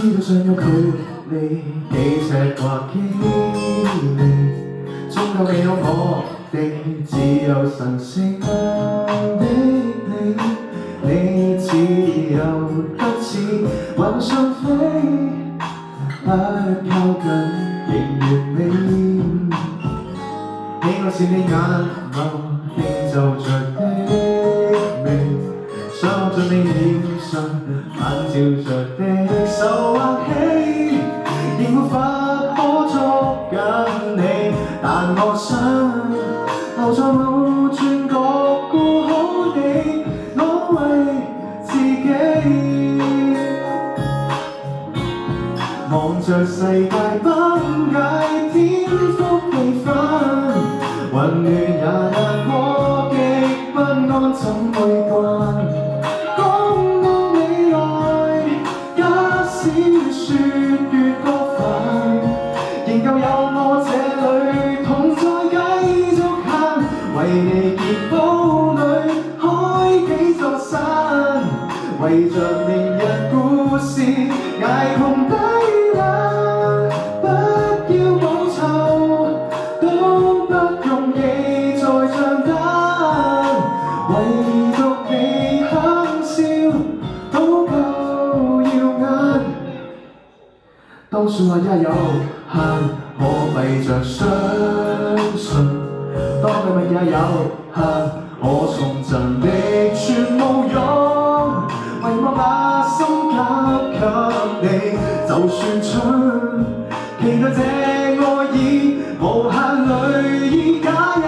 知道想有距離幾尺或幾厘，終究未有我哋，只有神聖的你。你自由得似雲上飛，不靠近仍完美。喜愛是你眼眸輕皺着的眉，想進你臉上反照着的手或起，仍沒法可捉緊你，但我想留在某轉角顧好你，我為自己望着世界崩解，天覆地分，混亂也難過，極不安怎會慣？講到未來，假使說越過分，仍舊有我這裡同在繼續行，為你建堡壘，開幾座山，為着明日故事捱窮低。當説話也有限，可閉着相信；當秘密也有限，可重贈的全無用。為我把心交給你，就算春，期待這愛意無限淚意假日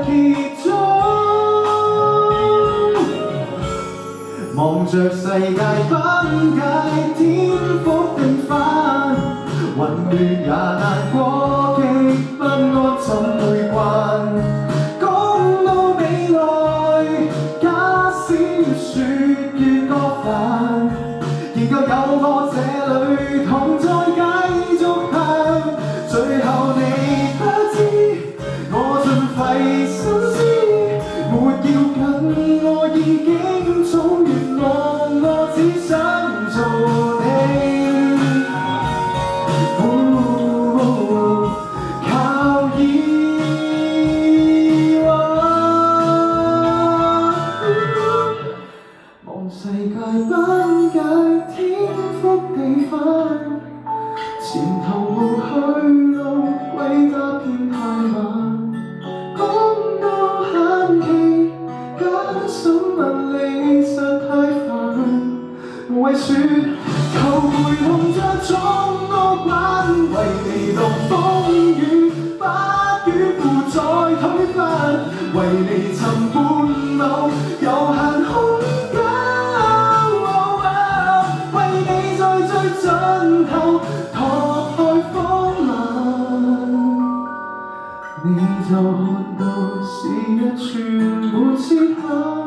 結束。望着世界崩解，天覆地分，混亂也難過，極不安怎會慣？講到未來，假使說越過分，仍舊有我這裡同在繼續行。最後你不知，我盡費心思，沒要緊，我已經早願望，我只想做你。世界崩解，天覆地分，前頭無去路，歸家偏太晚。講到限期，假想問你實太煩，為説求陪同着闖多關，為你當風雨，把雨負再推翻，為你尋伴侶有限空間。盡頭拓開風紋，你就看到是日全沒切痕。